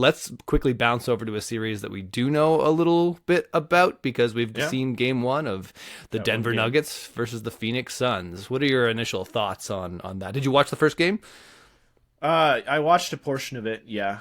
let's quickly bounce over to a series that we do know a little bit about because we've seen game one of the Denver Nuggets versus the Phoenix Suns. What are your initial thoughts on that? Did you watch the first game? I watched a portion of it, yeah.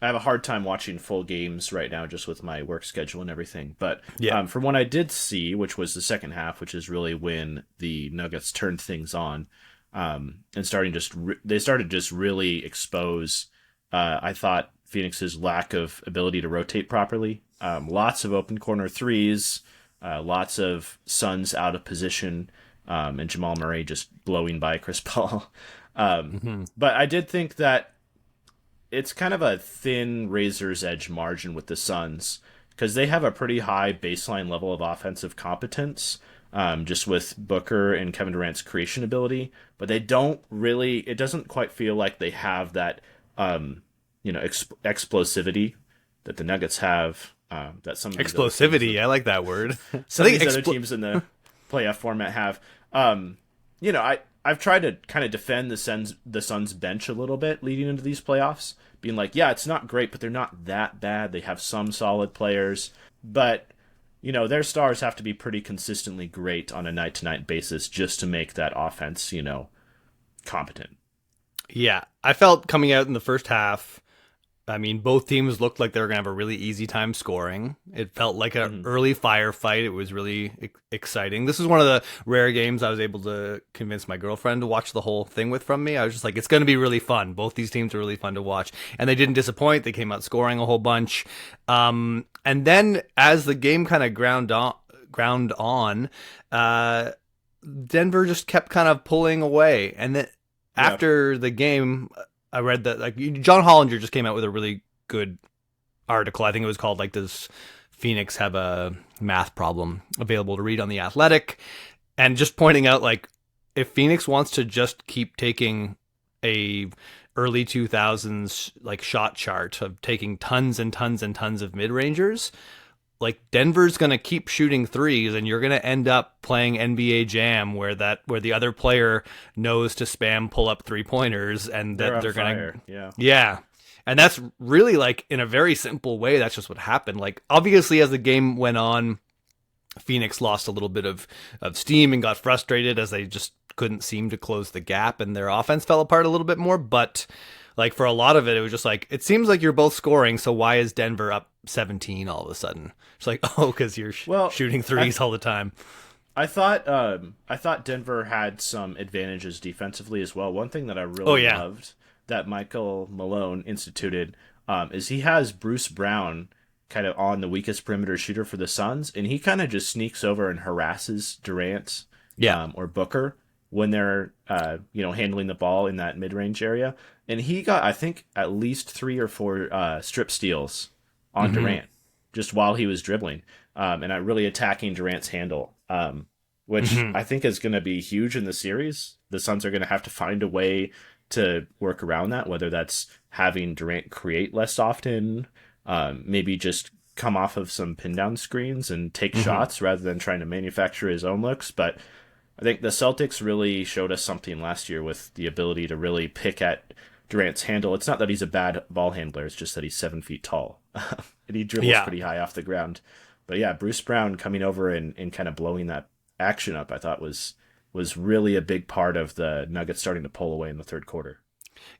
I have a hard time watching full games right now just with my work schedule and everything. But Yeah. from what I did see, which was the second half, which is really when the Nuggets turned things on, and they started just really expose, I thought, Phoenix's lack of ability to rotate properly. Lots of open corner threes, lots of Suns out of position, and Jamal Murray just blowing by Chris Paul. But I did think that it's kind of a thin razor's edge margin with the Suns because they have a pretty high baseline level of offensive competence, just with Booker and Kevin Durant's creation ability. But they don't really. It doesn't quite feel like they have that, explosivity that the Nuggets have. That some of these other Explosivity. I like that word. some of these other teams in the playoff format have. I've tried to kind of defend the Suns bench a little bit leading into these playoffs, being like, yeah, it's not great, but they're not that bad. They have some solid players, but their stars have to be pretty consistently great on a night-to-night basis just to make that offense, competent. Yeah, I felt coming out in the first half, I mean, both teams looked like they were going to have a really easy time scoring. It felt like an early firefight. It was really exciting. This is one of the rare games I was able to convince my girlfriend to watch the whole thing with from me. I was just like, it's going to be really fun. Both these teams are really fun to watch. And they didn't disappoint. They came out scoring a whole bunch. And then as the game kind of ground on, Denver just kept kind of pulling away. And then after the game, I read that John Hollinger just came out with a really good article. I think it was called "Does Phoenix have a math problem?" available to read on The Athletic, and just pointing out if Phoenix wants to just keep taking a early 2000s shot chart of taking tons and tons and tons of mid-rangers, Denver's going to keep shooting threes, and you're going to end up playing NBA Jam where the other player knows to spam pull up 3-pointers, and that they're going to yeah. And that's really in a very simple way, that's just what happened. Obviously as the game went on, Phoenix lost a little bit of steam and got frustrated as they just couldn't seem to close the gap, and their offense fell apart a little bit more. But for a lot of it, it was just it seems like you're both scoring, so why is Denver up 17 all of a sudden? It's because you're shooting threes all the time. I thought Denver had some advantages defensively as well. One thing that I really loved that Michael Malone instituted is he has Bruce Brown kind of on the weakest perimeter shooter for the Suns, and he kind of just sneaks over and harasses Durant or Booker when they're handling the ball in that mid-range area. And he got, I think, at least 3 or 4 strip steals on Durant just while he was dribbling, and really attacking Durant's handle, which I think is going to be huge in the series. The Suns are going to have to find a way to work around that, whether that's having Durant create less often, maybe just come off of some pin down screens and take shots rather than trying to manufacture his own looks. But I think the Celtics really showed us something last year with the ability to really pick at Durant's handle. It's not that he's a bad ball handler, it's just that he's 7 feet tall. And he dribbles pretty high off the ground. But yeah, Bruce Brown coming over and kind of blowing that action up, I thought was really a big part of the Nuggets starting to pull away in the third quarter.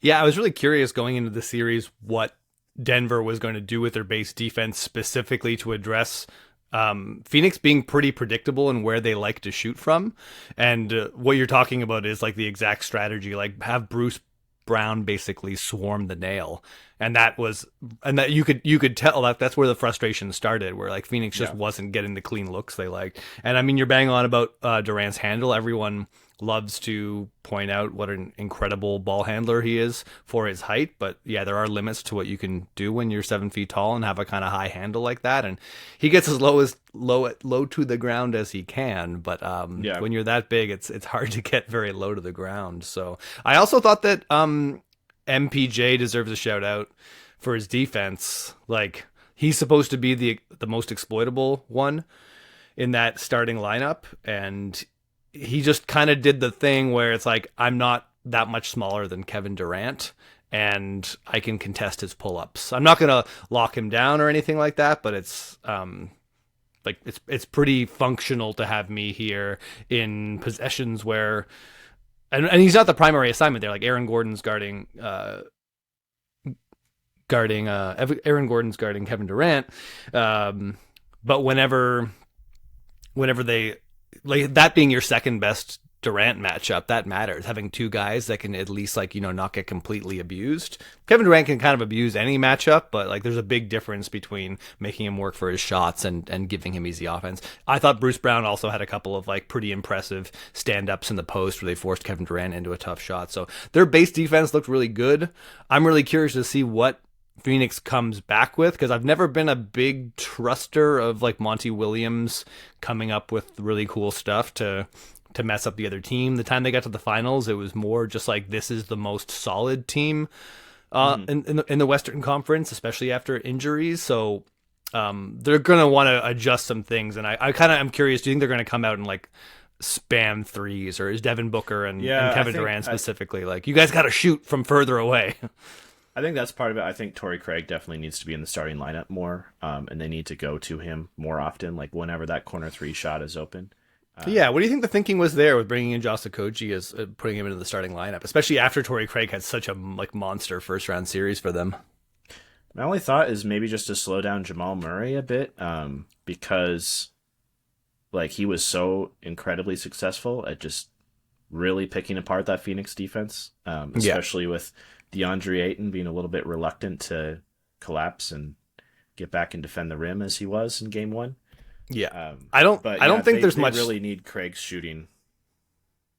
Yeah, I was really curious going into the series what Denver was going to do with their base defense specifically to address Phoenix being pretty predictable in where they like to shoot from. And what you're talking about is the exact strategy, have Bruce Brown basically swarm the nail. And that you could tell that's where the frustration started, where Phoenix just wasn't getting the clean looks they liked. And I mean, you're bang on about Durant's handle. Everyone loves to point out what an incredible ball handler he is for his height, but yeah, there are limits to what you can do when you're 7 feet tall and have a kind of high handle like that. And he gets as low to the ground as he can, but when you're that big, it's hard to get very low to the ground. So I also thought that MPJ deserves a shout out for his defense. He's supposed to be the most exploitable one in that starting lineup, and he just kind of did the thing where it's I'm not that much smaller than Kevin Durant, and I can contest his pull-ups. I'm not gonna lock him down or anything like that, but it's pretty functional to have me here in possessions where, and he's not the primary assignment there. Like Aaron Gordon's guarding Aaron Gordon's guarding Kevin Durant, but whenever they, like, that being your second best Durant matchup, that matters. Having two guys that can at least, like, not get completely abused. Kevin Durant can kind of abuse any matchup, but like there's a big difference between making him work for his shots and giving him easy offense. I thought Bruce Brown also had a couple of like pretty impressive stand-ups in the post where they forced Kevin Durant into a tough shot. So their base defense looked really good. I'm really curious to see what Phoenix comes back with, because I've never been a big truster of like Monty Williams coming up with really cool stuff to mess up the other team. The time they got to the finals, it was more just like, this is the most solid team in the Western Conference, especially after injuries. So they're going to want to adjust some things. And I kind of am curious, do you think they're going to come out and like spam threes, or is Devin Booker and Kevin Durant specifically like, you guys got to shoot from further away? I think that's part of it. I think Torrey Craig definitely needs to be in the starting lineup more, and they need to go to him more often, like whenever that corner three shot is open. Yeah, what do you think the thinking was there with bringing in Josh Okogie as putting him into the starting lineup, especially after Torrey Craig had such a like monster first round series for them? My only thought is maybe just to slow down Jamal Murray a bit, because like he was so incredibly successful at just really picking apart that Phoenix defense, especially with DeAndre Ayton being a little bit reluctant to collapse and get back and defend the rim as he was in game one. Yeah. I don't think there's much. They really need Craig's shooting.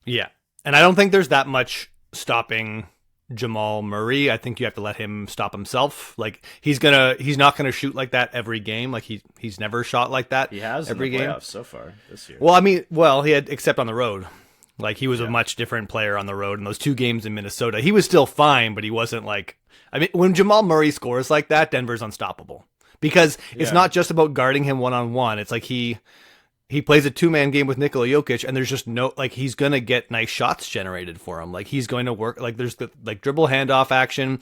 Yeah. And I don't think there's that much stopping Jamal Murray. I think you have to let him stop himself. Like he's not gonna shoot like that every game. Like he's never shot like that. He has every in the game playoffs so far this year. Well, he had, except on the road. Like he was a much different player on the road in those two games in Minnesota. He was still fine, but he wasn't like, I mean, when Jamal Murray scores like that, Denver's unstoppable. Because it's not just about guarding him one-on-one. It's like he plays a two-man game with Nikola Jokic, and there's just no, like, he's going to get nice shots generated for him. Like, he's going to work, like, there's the, like, dribble handoff action,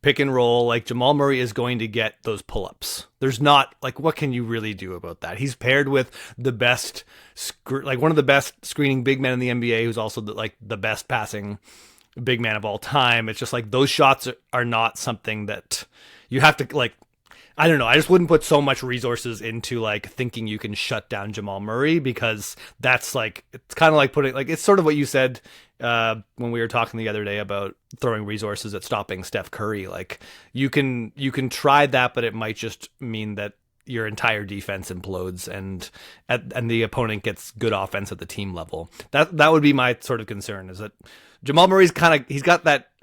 pick and roll. Like, Jamal Murray is going to get those pull-ups. There's not, like, what can you really do about that? He's paired with the best, like, one of the best screening big men in the NBA, who's also, the best passing big man of all time. It's just, like, those shots are not something that you have to, like, I don't know. I just wouldn't put so much resources into like thinking you can shut down Jamal Murray, because that's like, it's kind of like putting, like, it's sort of what you said when we were talking the other day about throwing resources at stopping Steph Curry. Like you can try that, but it might just mean that your entire defense implodes and the opponent gets good offense at the team level. That would be my sort of concern, is that Jamal Murray's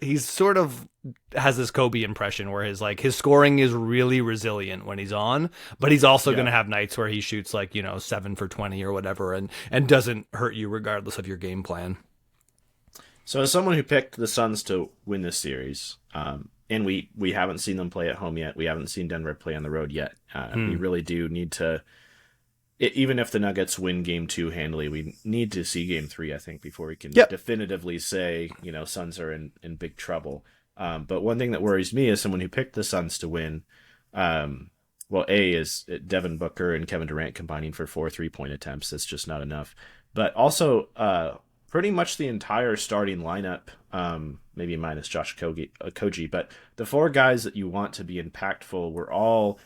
he's sort of has this Kobe impression where his scoring is really resilient when he's on, but he's also going to have nights where he shoots 7 for 20 or whatever and doesn't hurt you regardless of your game plan. So as someone who picked the Suns to win this series, and we haven't seen them play at home yet, we haven't seen Denver play on the road yet. We really do need to, even if the Nuggets win game 2 handily, we need to see game 3, I think, before we can definitively say, Suns are in big trouble. But one thing that worries me as someone who picked the Suns to win, is Devin Booker and Kevin Durant combining for 4 3-point attempts. That's just not enough. But also, pretty much the entire starting lineup, maybe minus Josh Okogie, but the 4 guys that you want to be impactful were all,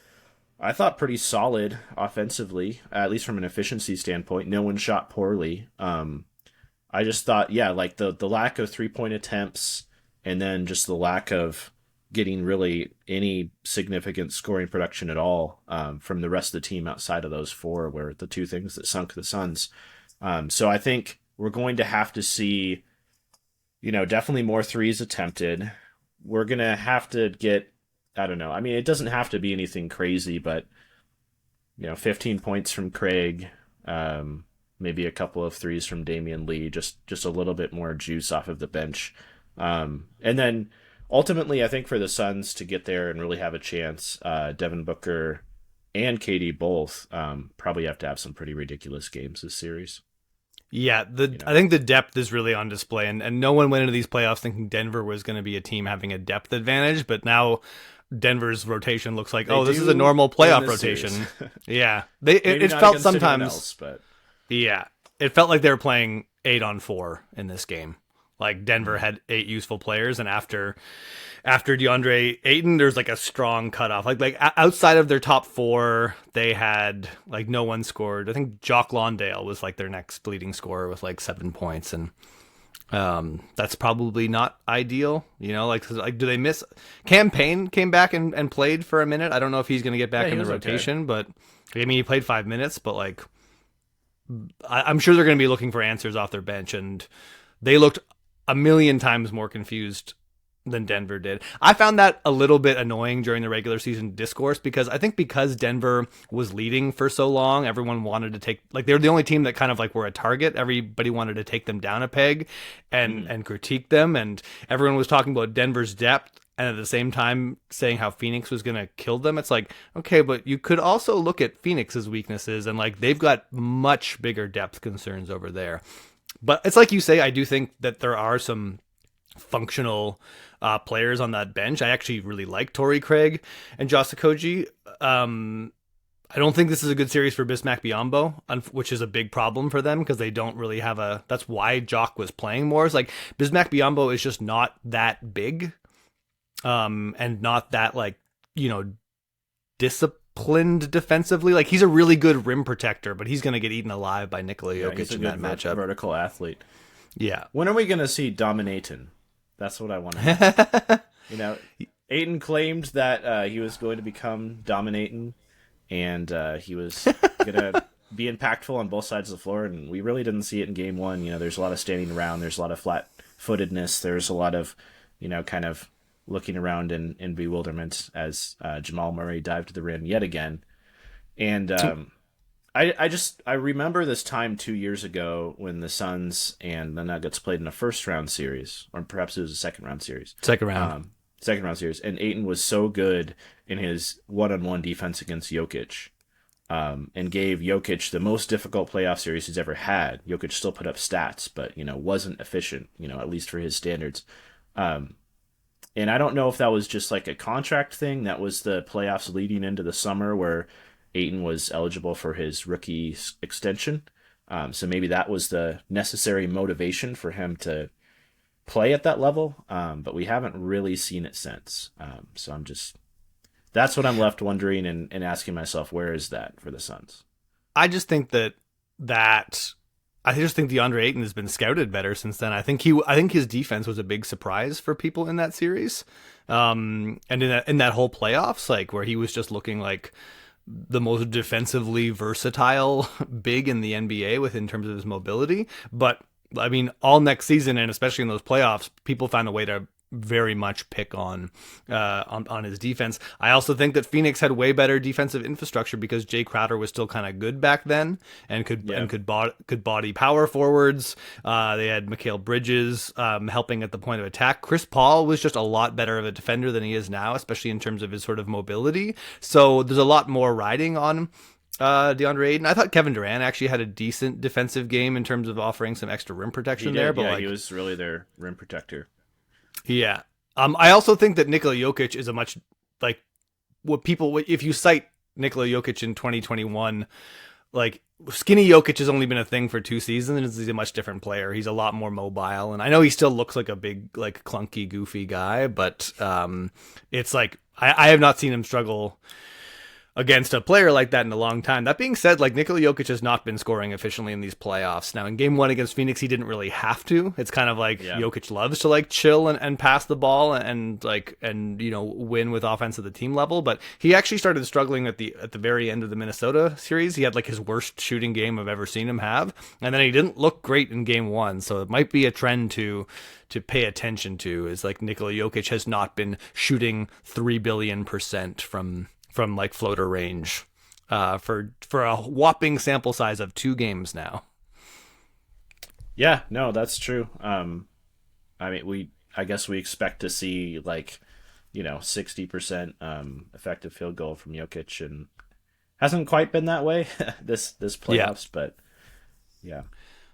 I thought, pretty solid offensively, at least from an efficiency standpoint. No one shot poorly. I just thought, the lack of 3-point attempts, and then just the lack of getting really any significant scoring production at all from the rest of the team outside of those 4 were the 2 things that sunk the Suns. So I think we're going to have to see, definitely more threes attempted. We're going to have to get, I don't know. I mean, it doesn't have to be anything crazy, but, 15 points from Craig, maybe a couple of threes from Damian Lee, just a little bit more juice off of the bench. And then ultimately, I think for the Suns to get there and really have a chance, Devin Booker and KD both probably have to have some pretty ridiculous games this series. Yeah, I think the depth is really on display, and no one went into these playoffs thinking Denver was going to be a team having a depth advantage, but now Denver's rotation looks like, They this is a do normal in playoff this rotation. series. Yeah, Maybe it not felt against anyone sometimes, else, but yeah, it felt like they were playing 8-on-4 in this game. Like Denver had 8 useful players, and after DeAndre Ayton, there's like a strong cutoff. Like outside of their top 4, they had like no one scored. I think Jock Lawndale was like their next leading scorer with like 7 points, and that's probably not ideal. You know, like do they miss? Cam Payne came back and played for a minute. I don't know if he's going to get back in the rotation, but I mean he played 5 minutes, but like I'm sure they're going to be looking for answers off their bench, and they looked a million times more confused than Denver did. I found that a little bit annoying during the regular season discourse because I think because Denver was leading for so long, everyone wanted to take, like, they were the only team that kind of like were a target. Everybody wanted to take them down a peg and critique them, and everyone was talking about Denver's depth and at the same time saying how Phoenix was going to kill them. It's like, okay, but you could also look at Phoenix's weaknesses, and like they've got much bigger depth concerns over there. But it's like you say, I do think that there are some functional players on that bench. I actually really like Torrey Craig and Josh Okogie. I don't think this is a good series for Bismack Biyombo, which is a big problem for them because they don't really have a... That's why Jock was playing more. It's like Bismack Biyombo is just not that big and not that, like, you know, disciplined defensively. Like, he's a really good rim protector, but he's going to get eaten alive by Nikola Jokic in that matchup. Vertical athlete. Yeah. When are we going to see Dominatin? That's what I want to know. You know, Ayton claimed that he was going to become Dominatin, and he was going to be impactful on both sides of the floor, and we really didn't see it in game 1. You know, there's a lot of standing around, there's a lot of flat-footedness, there's a lot of, you know, kind of looking around in bewilderment as Jamal Murray dived to the rim yet again. And I remember this time 2 years ago when the Suns and the Nuggets played in a first-round series, or perhaps it was a second-round series. Second-round series, and Ayton was so good in his one-on-one defense against Jokic, and gave Jokic the most difficult playoff series he's ever had. Jokic still put up stats, but, you know, wasn't efficient, you know, at least for his standards. And I don't know if that was just like a contract thing. That was the playoffs leading into the summer where Ayton was eligible for his rookie extension. So maybe that was the necessary motivation for him to play at that level. But we haven't really seen it since. So that's what I'm left wondering and asking myself, where is that for the Suns? I just think I just think DeAndre Ayton has been scouted better since then. I think his defense was a big surprise for people in that series, and in that whole playoffs, like where he was just looking like the most defensively versatile big in the NBA in terms of his mobility. But I mean, all next season and especially in those playoffs, people found a way to very much pick on his defense. I also think that Phoenix had way better defensive infrastructure because Jay Crowder was still kind of good back then and could body power forwards. They had Mikal Bridges helping at the point of attack. Chris Paul was just a lot better of a defender than he is now, especially in terms of his sort of mobility. So there's a lot more riding on DeAndre Ayton. I thought Kevin Durant actually had a decent defensive game in terms of offering some extra rim protection there. But he was really their rim protector. Yeah. I also think that Nikola Jokic is a much, like, if you cite Nikola Jokic in 2021, like, skinny Jokic has only been a thing for 2 seasons, and he's a much different player. He's a lot more mobile, and I know he still looks like a big, like, clunky, goofy guy, but it's like, I have not seen him struggle against a player like that in a long time. That being said, like, Nikola Jokic has not been scoring efficiently in these playoffs. Now, in game 1 against Phoenix, he didn't really have to. It's kind of like Jokic loves to, like, chill and pass the ball and you know, win with offense at the team level. But he actually started struggling at the very end of the Minnesota series. He had, like, his worst shooting game I've ever seen him have. And then he didn't look great in game 1. So it might be a trend to pay attention to, is like Nikola Jokic has not been shooting 3 billion% from like floater range for a whopping sample size of 2 games now. Yeah, no, that's true. I mean, I guess we expect to see, like, you know, 60% effective field goal from Jokic, and hasn't quite been that way this playoffs, but yeah.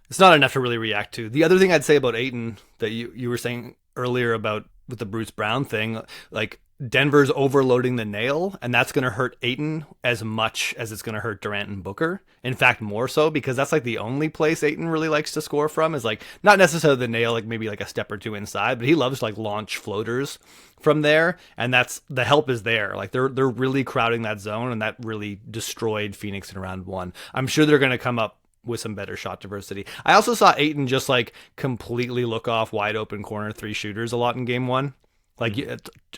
It's not enough to really react to. The other thing I'd say about Ayton that you were saying earlier about with the Bruce Brown thing, like Denver's overloading the nail, and that's going to hurt Ayton as much as it's going to hurt Durant and Booker. In fact, more so, because that's like the only place Ayton really likes to score from is like not necessarily the nail, like maybe like a step or two inside, but he loves to like launch floaters from there, and that's the help is there. Like they're really crowding that zone, and that really destroyed Phoenix in round one. I'm sure they're going to come up with some better shot diversity. I also saw Ayton just like completely look off wide open corner three shooters a lot in game one. Like,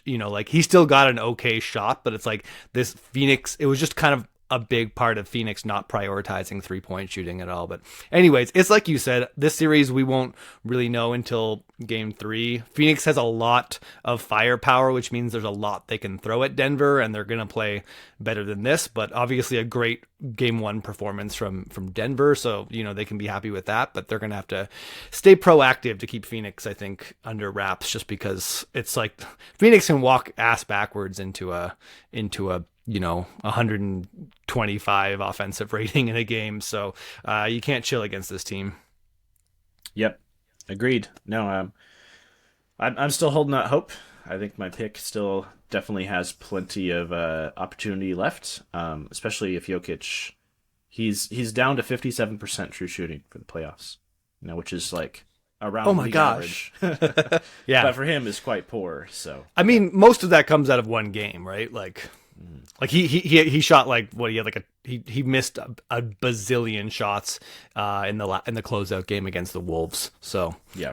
like he still got an okay shot, but it's like this Phoenix, it was just kind of a big part of Phoenix not prioritizing 3-point shooting at all. But anyways, it's like you said, this series we won't really know until game 3. Phoenix has a lot of firepower, which means there's a lot they can throw at Denver, and they're going to play better than this. But obviously a great game 1 performance from Denver, so they can be happy with that. But they're going to have to stay proactive to keep Phoenix, I think, under wraps, just because it's like Phoenix can walk ass backwards into a 125 offensive rating in a game. So you can't chill against this team. Yep. Agreed. No, I'm still holding out hope. I think my pick still definitely has plenty of opportunity left, especially if Jokic, he's down to 57% true shooting for the playoffs, which is like around my gosh. average. Yeah. But for him is quite poor. So I mean, most of that comes out of one game, right? Like he shot like what he had like he missed a bazillion shots in the closeout game against the Wolves. So yeah.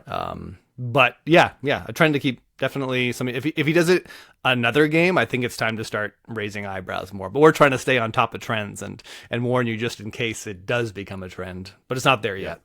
But a trend to keep definitely something. If he does it another game, I think it's time to start raising eyebrows more. But we're trying to stay on top of trends and warn you just in case it does become a trend. But it's not there yet.